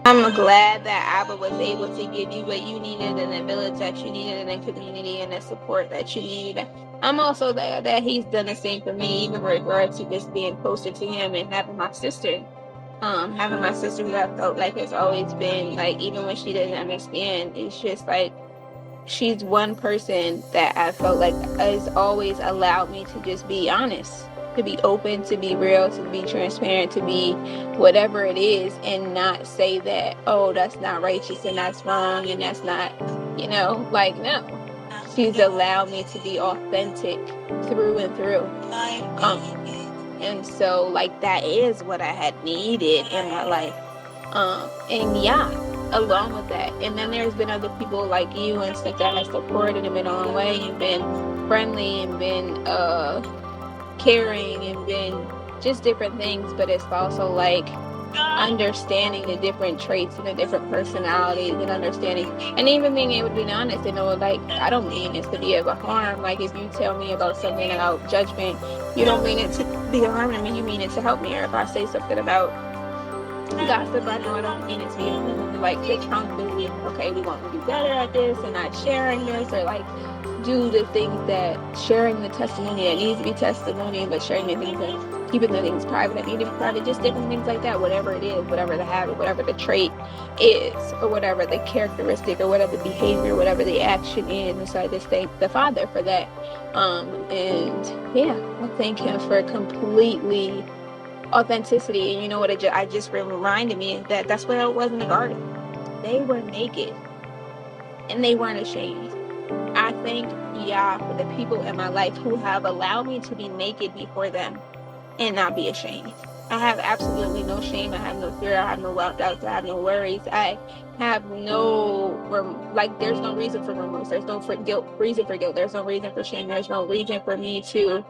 I'm glad that Abba was able to give you what you needed and the village that you needed and the community and the support that you need. I'm also glad that he's done the same for me, even with regard to just being closer to him and having my sister. Having my sister who I felt like has always been like, even when she doesn't understand, it's just like she's one person that I felt like has always allowed me to just be honest, to be open, to be real, to be transparent, to be whatever it is, and not say that, oh, that's not righteous and that's wrong and that's not, like, no. She's allowed me to be authentic through and through. Um, and so, like, that is what I had needed in my life. And yeah, along with that. And then there's been other people like you and stuff that have supported and been on the way and been friendly and been caring and been just different things. But it's also like understanding the different traits and the different personalities and understanding and even being able to be honest and know, like, I don't mean it to be of a harm. Like, if you tell me about something about judgment, you don't mean it to be a harm to me, you mean it to help me. Or if I say something about gossip, I know I don't mean it to be like take accountability. Okay, we want to do better at this and not sharing this, or like do the things that sharing the testimony that needs to be testimony, but sharing the things that keeping the things private that need to be private, just different things like that. Whatever it is, whatever the habit, whatever the trait is, or whatever the characteristic, or whatever the behavior, whatever the action is. And so I just thank the Father for that. And yeah, I thank Him for completely authenticity. And you know what, I just reminded me that that's what it was in the garden. They were naked and they weren't ashamed. I thank Yah for the people in my life who have allowed me to be naked before them and not be ashamed. I have absolutely no shame. I have no fear. I have no doubts. I have no worries. I have no there's no reason for remorse. There's no reason for guilt. There's no reason for shame. There's no reason for me to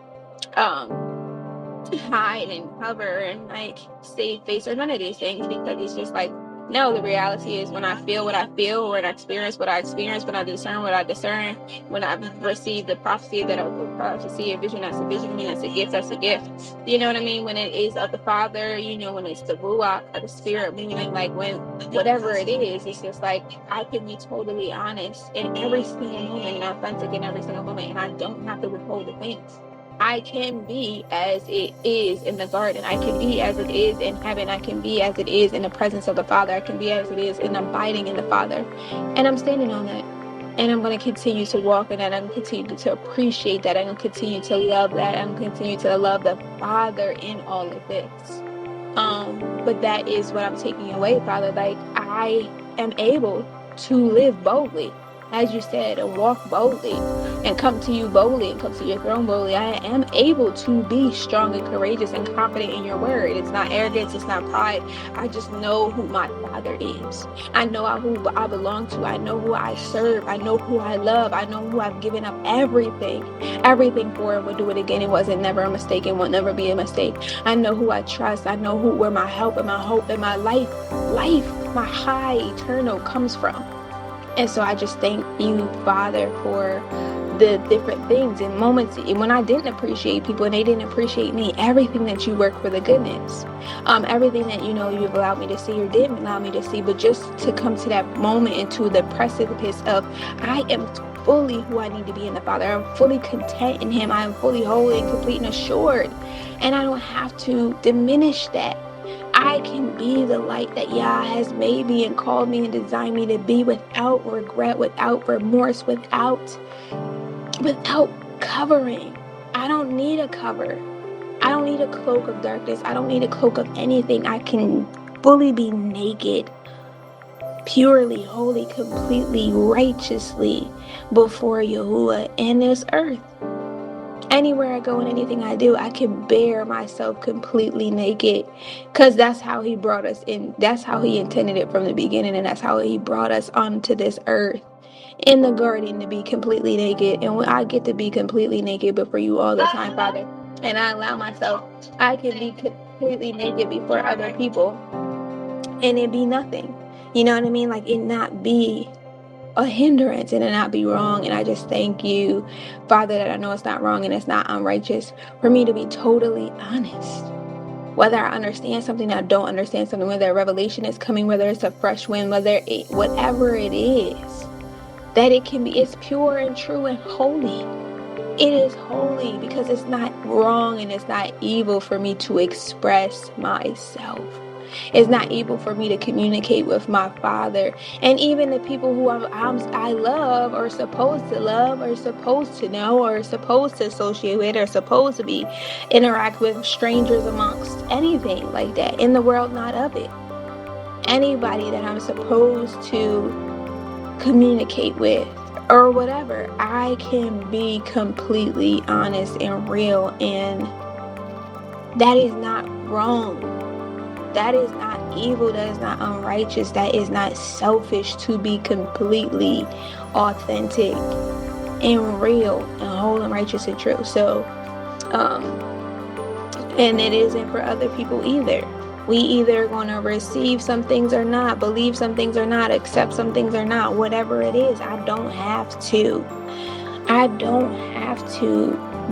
hide and cover and like save face or none of these things, because it's just like, no, the reality is when I feel what I feel, when I experience what I experience, when I discern what I discern, when I receive the prophecy that I was proud to see, a vision that's a vision, when it's a gift that's a gift. You know what I mean? When it is of the Father, when it's the ruach of the Spirit, meaning like when whatever it is, it's just like I can be totally honest in every single moment and authentic in every single moment, and I don't have to withhold the things. I can be as it is in the garden. I can be as it is in heaven. I can be as it is in the presence of the Father. I can be as it is in abiding in the Father. And I'm standing on that. And I'm going to continue to walk in that. I'm going to continue to appreciate that. I'm going to continue to love that. I'm going to continue to love the Father in all of this. But that is what I'm taking away, Father. Like, I am able to live boldly, as you said, and walk boldly and come to you boldly and come to your throne boldly. I am able to be strong and courageous and confident in your word. It's not arrogance. It's not pride. I just know who my Father is. I know who I belong to. I know who I serve. I know who I love. I know who I've given up everything for, and will do it again. It wasn't never a mistake and will never be a mistake. I know who I trust. I know where my help and my hope and my life, my high eternal comes from. And so I just thank you, Father, for the different things and moments when I didn't appreciate people and they didn't appreciate me. Everything that you work for the goodness, everything that you've allowed me to see or didn't allow me to see, but just to come to that moment into the precipice of I am fully who I need to be in the Father. I'm fully content in Him. I am fully holy and complete and assured, and I don't have to diminish that. I can be the light that Yah has made me and called me and designed me to be, without regret, without remorse, without covering. I don't need a cover. I don't need a cloak of darkness. I don't need a cloak of anything. I can fully be naked, purely, holy, completely, righteously before Yahuwah in this earth. Anywhere I go and anything I do, I can bear myself completely naked, because that's how He brought us in. That's how He intended it from the beginning, and that's how He brought us onto this earth in the garden to be completely naked. And when I get to be completely naked before you all the time, Father, and I allow myself, I can be completely naked before other people and it be nothing. You know what I mean? Like, it not be a hindrance and it not be wrong. And I just thank you, Father, that I know it's not wrong and it's not unrighteous for me to be totally honest whether I understand something, I don't understand something, whether a revelation is coming, whether it's a fresh wind, whatever it is, that it's pure and true and holy. It is holy because it's not wrong and it's not evil for me to express myself. It's not evil for me to communicate with my Father. And even the people who I love, or supposed to love, or supposed to know, or supposed to associate with, or supposed to be interact with strangers amongst anything like that in the world, not of it. Anybody that I'm supposed to communicate with or whatever, I can be completely honest and real, and that is not wrong. That is not evil. That is not unrighteous. That is not selfish to be completely authentic and real and whole and righteous and true. So, and it isn't for other people either. We either going to receive some things or not, believe some things or not, accept some things or not, whatever it is. I don't have to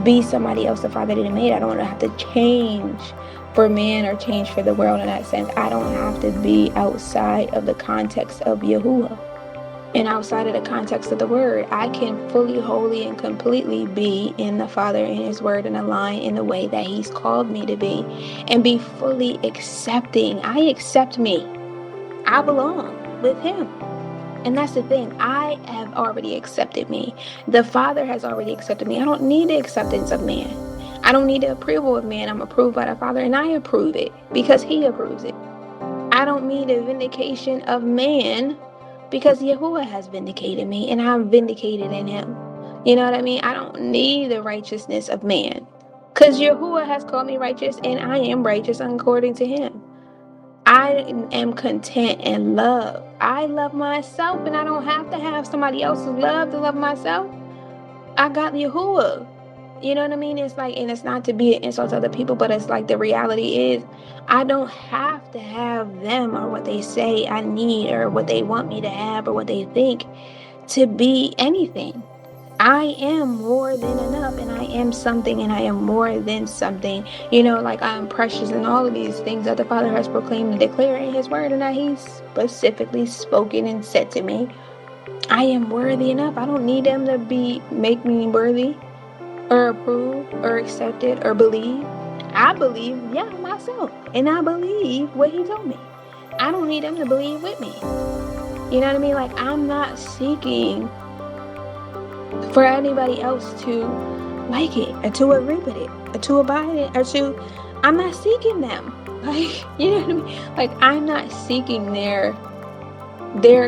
be somebody else the Father didn't make. I don't have to change for man or change for the world in that sense. I don't have to be outside of the context of Yahuwah and outside of the context of the word. I can fully, wholly, and completely be in the Father and his word and align in the way that he's called me to be and be fully accepting. I accept me. I belong with him. And that's the thing. I have already accepted me. The Father has already accepted me. I don't need the acceptance of man. I don't need the approval of man. I'm approved by the Father, and I approve it because he approves it. I don't need the vindication of man because Yahuwah has vindicated me, and I'm vindicated in him. You know what I mean? I don't need the righteousness of man because Yahuwah has called me righteous, and I am righteous according to him. I am content and love. I love myself, and I don't have to have somebody else's love to love myself. I got Yahuwah. You know what I mean? It's like, and it's not to be an insult to other people, but it's like the reality is I don't have to have them or what they say I need or what they want me to have or what they think to be anything. I am more than enough, and I am something, and I am more than something. You know, like I am precious in all of these things that the Father has proclaimed and declared in his word, and that he's specifically spoken and said to me. I am worthy enough. I don't need them to make me worthy or approved or accepted or believe. I believe, myself, and I believe what he told me. I don't need them to believe with me. You know what I mean? Like, I'm not seeking for anybody else to like it or to agree with it or to abide it or I'm not seeking them. Like, you know what I mean? Like, I'm not seeking their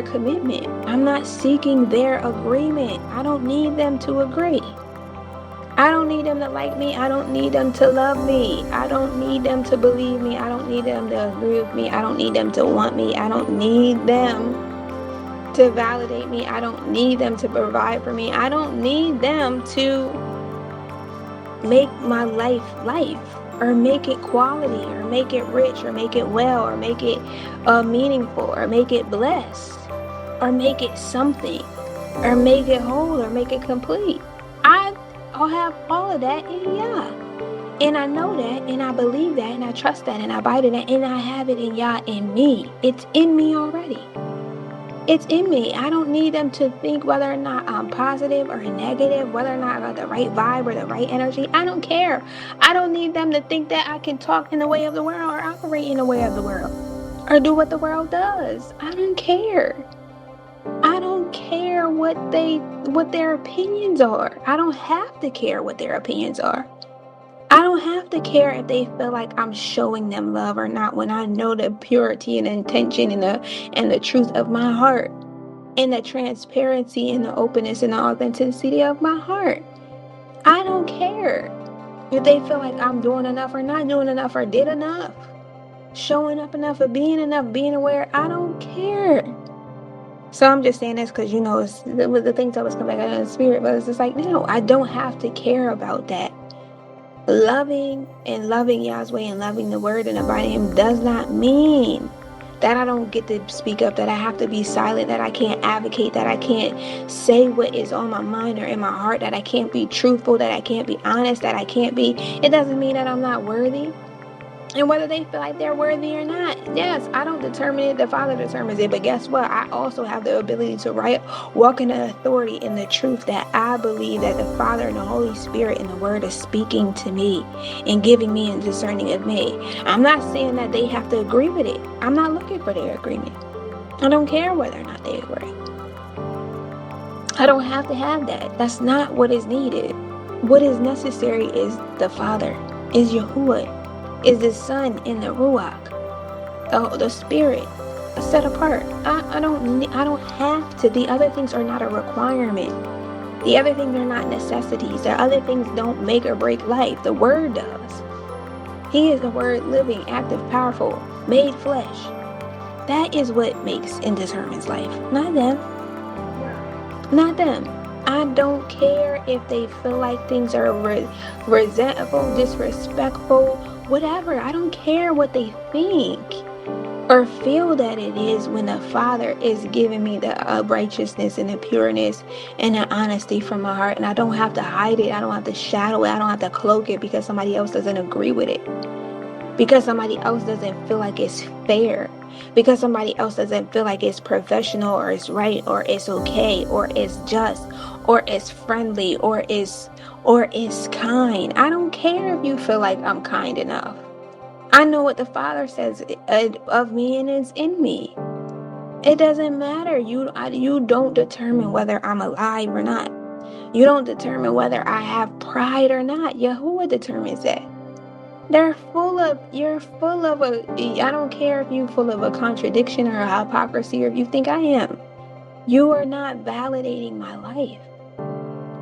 commitment. I'm not seeking their agreement. I don't need them to agree. I don't need them to like me. I don't need them to love me. I don't need them to believe me. I don't need them to agree with me. I don't need them to want me. I don't need them to validate me. I don't need them to provide for me. I don't need them to make my life or make it quality or make it rich or make it well or make it meaningful or make it blessed or make it something or make it whole or make it complete. I'll have all of that in Yah. And I know that, and I believe that, and I trust that, and I abide in that, and I have it in Yah in me. It's in me already. It's in me. I don't need them to think whether or not I'm positive or negative, whether or not I got the right vibe or the right energy. I don't care. I don't need them to think that I can talk in the way of the world or operate in the way of the world or do what the world does. I don't care. I don't care what their opinions are. I don't have to care what their opinions are. I don't have to care if they feel like I'm showing them love or not when I know the purity and intention and the truth of my heart and the transparency and the openness and the authenticity of my heart. I don't care if they feel like I'm doing enough or not doing enough or did enough, showing up enough or being enough, being aware. I don't care. So I'm just saying this because, it was the things that was coming back out of the spirit, but it's just like, no, I don't have to care about that. Loving Yahweh and loving the word and abiding him does not mean that I don't get to speak up, that I have to be silent, that I can't advocate, that I can't say what is on my mind or in my heart, that I can't be truthful, that I can't be honest, that I can't be. It doesn't mean that I'm not worthy. And whether they feel like they're worthy or not. Yes, I don't determine it, the Father determines it. But guess what? I also have the ability to walk in the authority in the truth that I believe that the Father and the Holy Spirit and the Word is speaking to me and giving me and discerning of me. I'm not saying that they have to agree with it. I'm not looking for their agreement. I don't care whether or not they agree. I don't have to have that. That's not what is needed. What is necessary is the Father, is Yahuwah, is the Son in the Ruach, the Spirit, set apart. I don't have to. The other things are not a requirement. The other things are not necessities. The other things don't make or break life. The Word does. He is the Word, living, active, powerful, made flesh. That is what makes and determines life, not them. Not them. I don't care if they feel like things are resentful, disrespectful, whatever. I don't care what they think or feel that it is when the Father is giving me the righteousness and the pureness and the honesty from my heart. And I don't have to hide it. I don't have to shadow it. I don't have to cloak it because somebody else doesn't agree with it. Because somebody else doesn't feel like it's fair. Because somebody else doesn't feel like it's professional or it's right or it's okay or it's just or it's friendly or it's kind. I don't care if you feel like I'm kind enough. I know what the Father says of me and it's in me. It doesn't matter. You don't determine whether I'm alive or not. You don't determine whether I have pride or not. Yahuwah determines that. You're full of I don't care if you're full of a contradiction or a hypocrisy or if you think I am. You are not validating my life.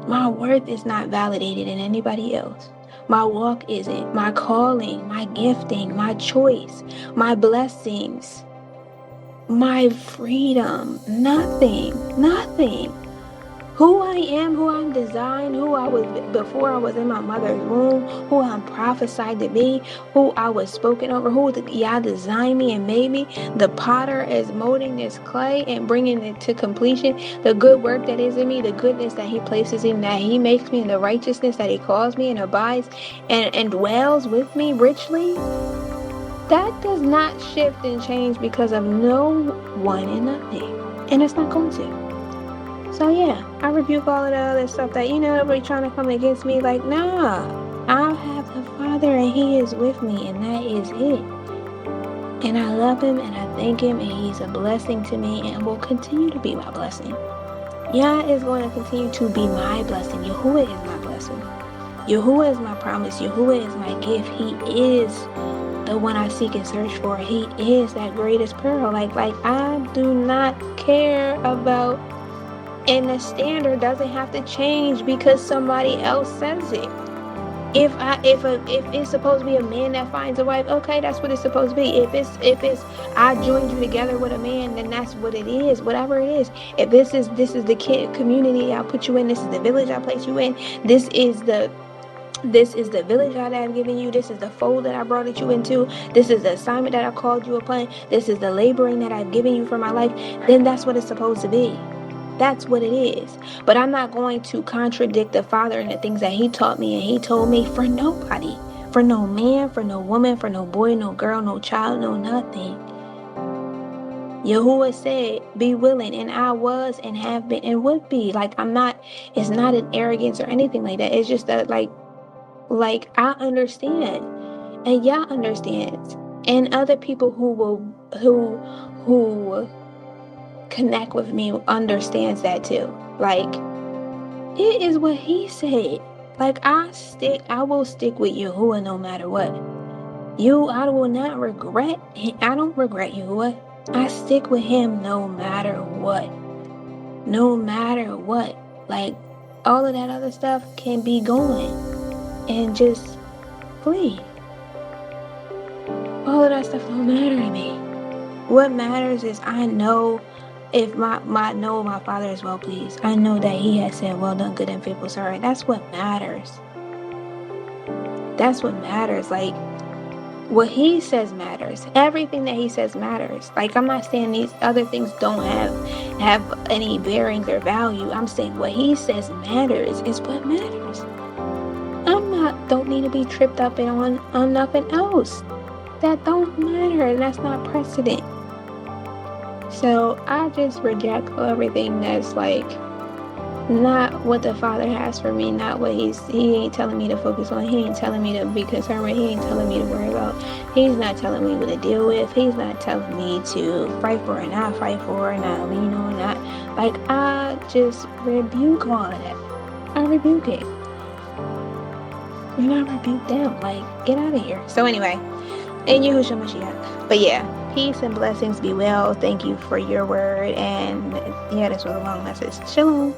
My worth is not validated in anybody else. My walk isn't. My calling, my gifting, my choice, my blessings, my freedom, nothing. Who I am, who I'm designed, who I was before I was in my mother's womb, who I'm prophesied to be, who I was spoken over, who Yah designed me and made me. The potter is molding this clay and bringing it to completion. The good work that is in me, the goodness that he places in, that he makes me, and the righteousness that he calls me and abides and dwells with me richly. That does not shift and change because of no one and nothing. And it's not going to. So yeah, I rebuke all of the other stuff that, everybody trying to come against me. Like, nah, I have the Father and he is with me and that is it. And I love him and I thank him and he's a blessing to me and will continue to be my blessing. Yah is going to continue to be my blessing. Yahuwah is my blessing. Yahuwah is my promise. Yahuwah is my gift. He is the one I seek and search for. He is that greatest pearl. Like I do not care about. And the standard doesn't have to change because somebody else says it. If it's supposed to be a man that finds a wife, okay, that's what it's supposed to be. If it's I joined you together with a man, then that's what it is. Whatever it is. If this is the kid community I put you in, this is the village I place you in, this is the village that I've given you. This is the fold that I brought you into. This is the assignment that I called you upon. This is the laboring that I've given you for my life. Then that's what it's supposed to be. That's what it is. But I'm not going to contradict the Father and the things that he taught me and he told me for nobody. For no man, for no woman, for no boy, no girl, no child, no nothing. Yahuwah said, be willing, and I was and have been and would be. Like, it's not an arrogance or anything like that. It's just that like I understand. And Yah understands. And other people who connect with me understands that too. Like, it is what he said. Like, I will stick with Yahuwah no matter what. I will not regret. I don't regret Yahuwah. I stick with him no matter what. No matter what. Like, all of that other stuff can be going and just flee. All of that stuff don't matter to me. What matters is I know if my Father is well pleased. I know that he has said, well done, good and faithful servant. That's what matters. That's what matters. Like, what he says matters. Everything that he says matters. Like, I'm not saying these other things don't have any bearings or value. I'm saying what he says matters is what matters. Don't need to be tripped up on nothing else. that don't matter, and that's not precedent. So I just reject everything that's like not what the Father has for me, not what he ain't telling me to focus on. He ain't telling me to be concerned with. He ain't telling me to worry about. He's not telling me what to deal with. He's not telling me to fight for or not fight for, or not lean on, not like, I just rebuke all of that. I rebuke it. And I rebuke them. Like, get out of here. So anyway, in Yahushua Mashiach. But yeah, peace and blessings be well. Thank you for your word. And yeah, this was a long message. Shalom.